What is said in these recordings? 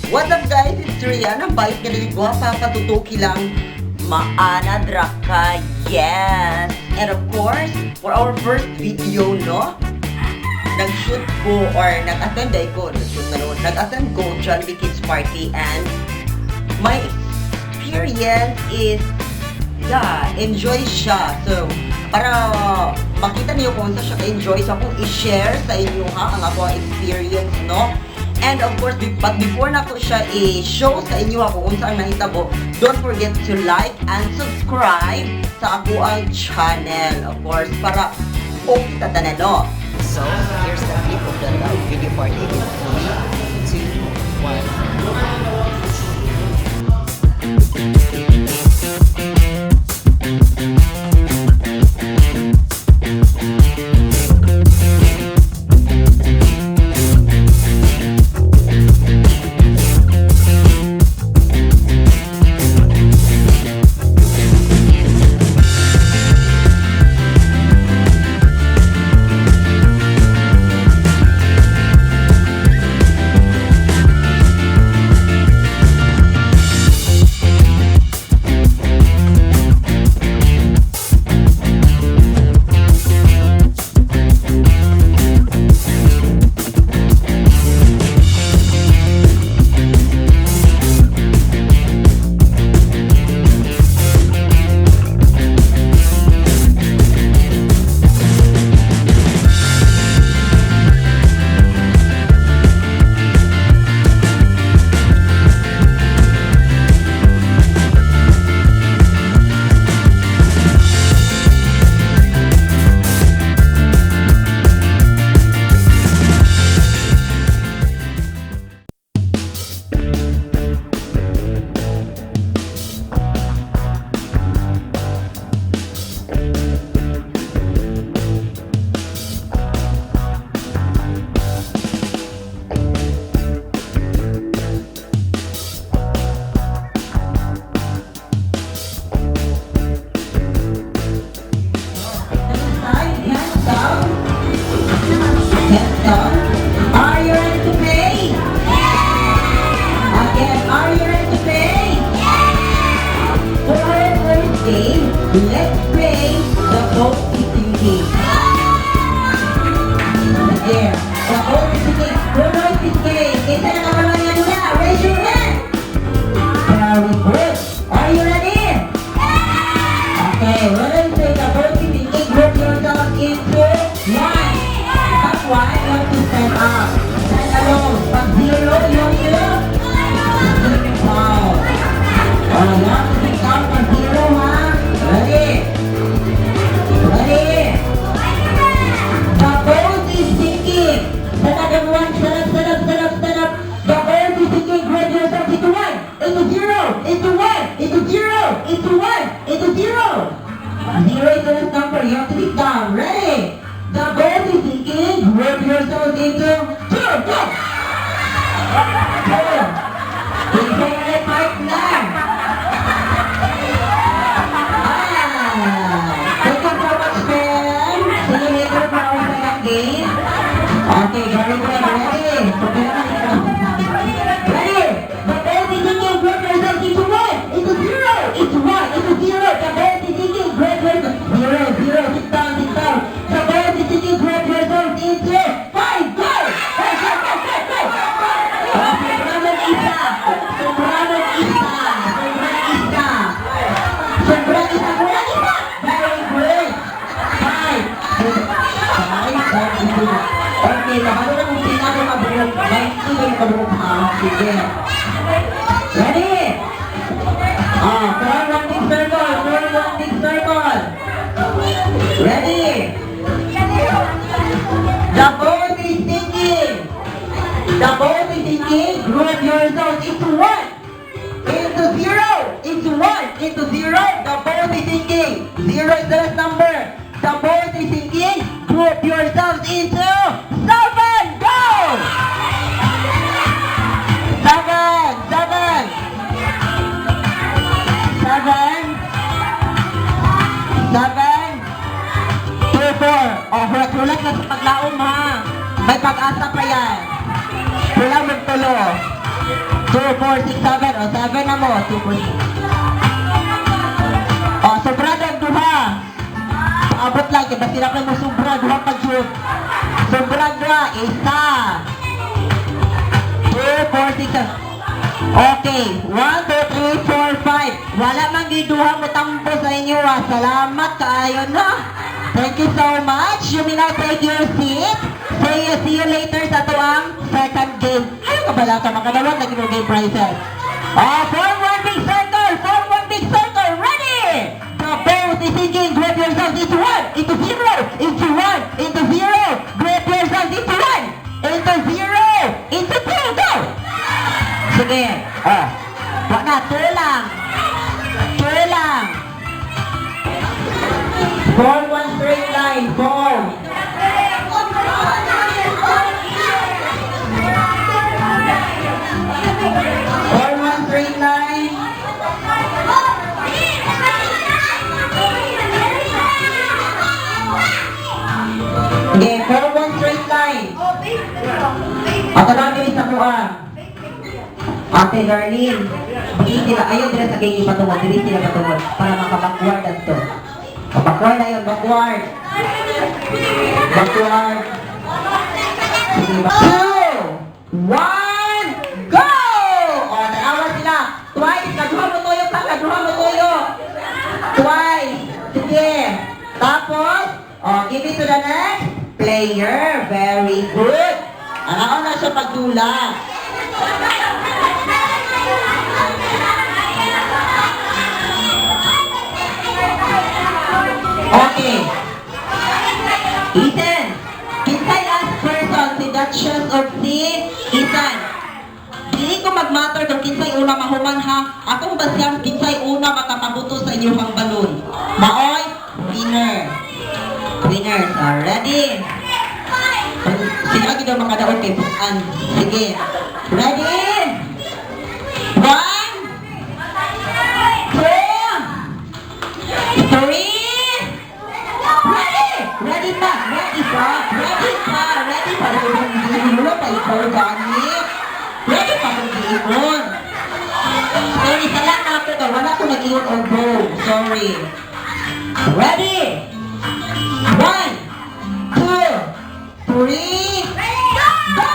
What's up guys? It's Rihanna. Balik ka rin guwapa, patutuki lang. Maana Draka, yes! And of course, for our first video, no? Nag-shoot ko or nag-attend ko, nag-attend ko Jollibee Kids Party and my experience is, yeah, enjoy siya. So, para makita niyo kung saan siya ka-enjoy, so akong i-share sa inyo ha, ang ako experience, no? And of course, but before na ko siya i-show sa inyo ako kung saan nahitabo, don't forget to like and subscribe sa ako ang channel, of course, para kita tanan, no? So, here's the clip of the video party in 3, 2, 1. Are you ready to play? Again, are you ready to play? For our first game, let's play the boat eating game. Again, the boat eating game. Who knows this game? Kita na kamalwan niya muna. Raise your hand. Very good. Are you ready? Okay, when I say the boat eating game, group yourself into one. One, you have to stand up. Stand alone. Pag zero, you wow. Oh, you have to sit down pag zero, ha? Ready? Ready? The boat is sinking. Stand up, everyone. Stand up. The boat is sinking. Grab yourself into one, into zero, into one, into zero, into one, into zero. Zero is the last number. You have to sit down. Ready? The boat is sinking. Grab yourself into two. Go! Hindi fight lang. Thank you so much, Ben. See you later for our second game. Okay, very good. Ready? Ready? The boat is sinking. Grab yourself into one, into zero, into one, into zero. The boat is sinking. Grab yourself. Zero. Sit down. The boat is sinking. Grab yourself into five. Go! Okay, sobrang isa. Very good. Five. Okay, bago na kung pinaka-mabuhok. Pinaka-mabuhok ha. Sige. Ready? Form one big circle. Ready? The boat is sinking. Group yourself into one, into zero, into one, into zero. The boat is sinking. Zero is the last number. The boat is sinking. Group yourself into seven. Go! Seven. 2, 4. Oh, hulat na sa paglaom ha. May pag-asa pa yan. Kulang magtulo. 2, 4, 6, 7. O, 7 na mo. 2, 4, 6. O, sobra na ang duha. Paabot lang, kaya sila kayo mo sobra, duha pag-shoot. Sobra na, isa. 2, 4, 6, 7. Okay, 1, 2, 3, 4, 5. Wala mang giduha mo tampo sa inyo, ha. Salamat kaayo na. Thank you so much. You may now take your seat. See you later sa tuwang second game. Ayaw ka bala ka, makadawag na yung game prizes. Form one big circle! Form one big circle! Ready! The boat is sinking. Grab yourselves into 1, into 0, into 1, into 0. Grab yourselves into 1, into 0, into 2. Go! Sige. Wag na, 2 lang. 2 lang. Form one straight line. Form. Form one straight line. Okay, form one straight line. Ako lang yung isa ko Ate Darlene, hindi sila, ayaw nila sa ganyan patungod, hindi sila patungod para makabackward at to. Backward na yun, backward. Backward. Sige, 2, 1, go! O, tanawa sila. Twice, kaduha mo toyo pa, kaduha mo toyo. Twice. Sige. Tapos, give it to the next player. Very good. Ano na siya pagdula. Okay. Ethan, kinsay last person si Duchess of C? Ethan, dili ko mag-matter kung kinsay una mahuman ha. Akong ba siyang kinsay una makapabuto sa inyong balon? Maoy, winner. Winners are ready. Sige lagi daw makadaon kay Bukan. Sige. Ready? 1, 2, 3. Ready pa! Ready pa! Ready pa! Ready pa! Ready pa! Ikaw ganit! Ready pa kung giipon! Sorry, sala na ako ka. Wala ko nag-iwan o go. Sorry. Ready? 1, 2, 3, go!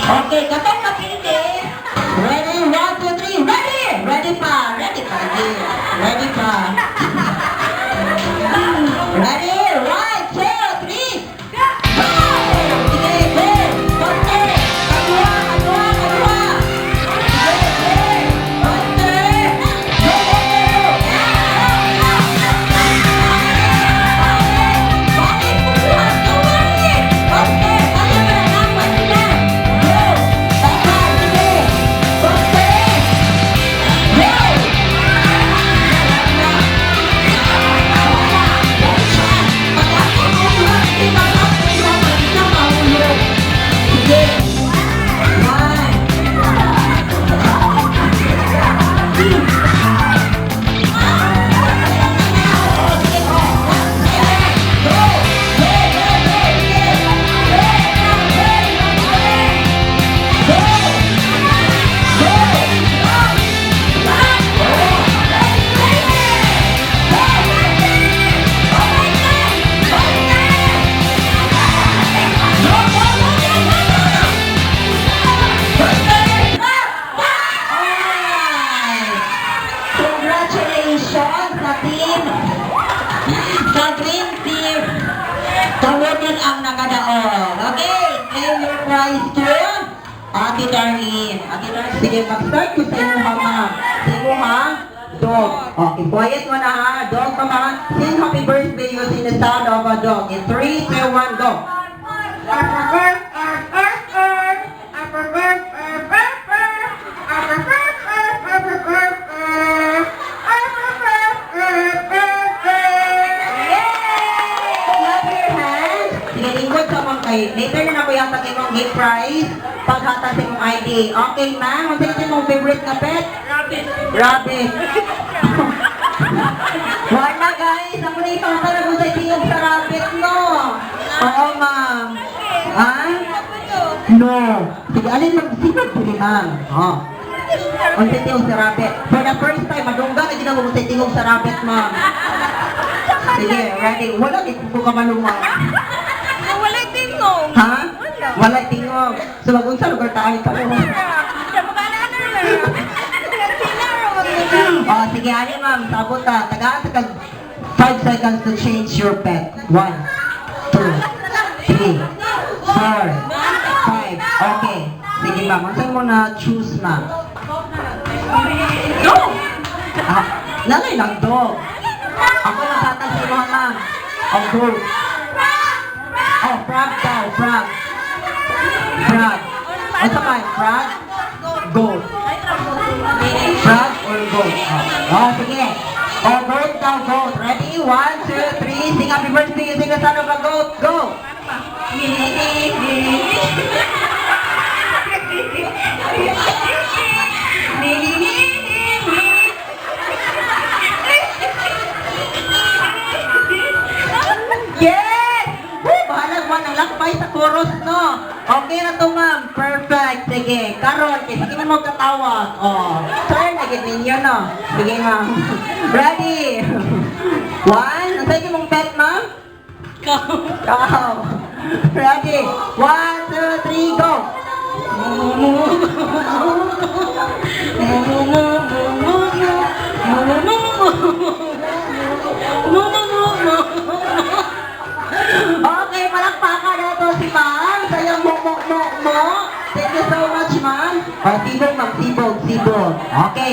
Okay, katong kapindi. Ready? 1, 2, 3. Ready! Ready pa. Ready pa. Ready pa. Ready? 1, 2, 3. Go! Sige, go! Konti! Kadua! Kadua! Kadua! Sige, sige! Konti! Go! Go! Go! Sa green team, kamutin ang nakadaog. Okay, claim your prize to Ate Darlene. Ate Darlene, sige, mag-start ko sa inyo mama. Sa inyo ha, dog. Okay, quiet mo na ha. Dog pa mga. Sing happy birthday using the sound of a dog. In 3, 2, 1, go. Clap your hands. Sige, lingkod sa mga kay. Later na ako yata kayo mong gift prize. Paghata sa mong ID. Okay, ma'am. Ang sige mong favorite na pet? Rabbit. Wala guys. Ako na itong talaga sa tingog sa rabbit, no? Oo, ma'am. Ha? No. Sige, alin mag-sipag po ni ma'am. Oh. Ang tingog sa rabbit. For the first time, madungga na ginawa mo sa tingog sa rabbit, ma'am. Sige, ready. Wala, di ko ka malungan. Wala tingong. Ha? Wala tingog. So, magong sa lugar tayo ka mo. Oh, sige, ali ma'am. Sabot ta. Tagaan sa kag 5 seconds to change your pet. 1, 2, 3, 4, 5. Okay. Sige ma'am. Saan mo na choose ma'am? Dog! Ah, lalay lang dog. Ako nakatag sa mga ma'am. Ang dog. Oh, frog daw. Frog. Frog. Ano sa man? Frog? Goat. Frog or goat? Oh, sige. Oh, goat daw, goat. Ready? 1, 2, 3. Sing happy birthday. Sing the son of a goat. Go! Yes! Woo! Bahalag mo ng lakbay sa chorus, no? Okay na to, ma'am. Perfect. Sige. Karol, sige mo magkatawag. Oh. Turn na gid ninyo, no? Sige, ma'am. Ready? 1. Ang sa'yo mong pet, ma'am? Cow. Ready? 1, 2, 3, go! Okay, palakpakan na to si ma'am. Sayang mo. Thank you so much, ma'am. Oh, sibog, ma'am. Sibog. Okay.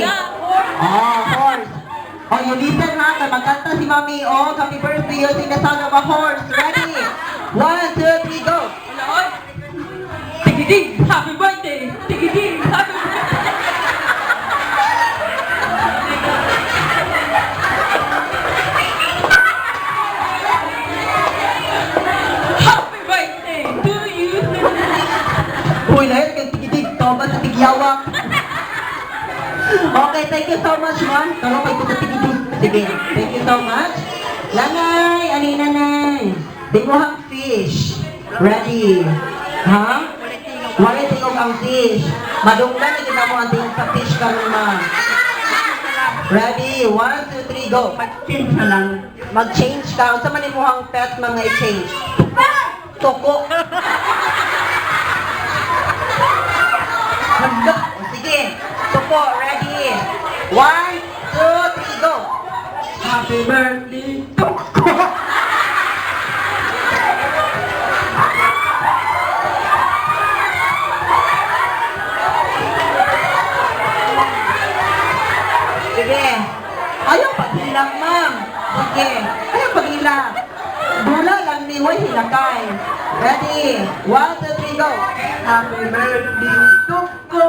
Oh, horse. Oh, you listen na. Magkanta si mami. Oh, happy birthday using the sound of a horse. Ready? 1, 2, 3, go. Tigiding, happy birthday! Tigiding, happy birthday! Happy birthday to you! Uy, lahat kang tigidig. Toba sa tigyawak. Okay, thank you so much, ma'am. Taro kayo sa tigidig. Sige, thank you so much. Lanay, aninanay. Dimuhang fish. Ready? Ha? Wala tingog ang fish. Madunggan na kita mo ang tingog sa fish ka naman. Ready? 1, 2, 3, go. Mag-change na lang. Mag-change ka. Sa manimuhang pet mga i-change. Toko. Handa. O, sige. Toko. Ready? 1, 2, 3, go. Happy birthday. Toko. Sige. Ayaw paghilak, ma'am. Sige. Ayaw paghilak. Dula lang ni Way Hilakay. Ready? 1, 2, 3, go. Happy birthday to ko.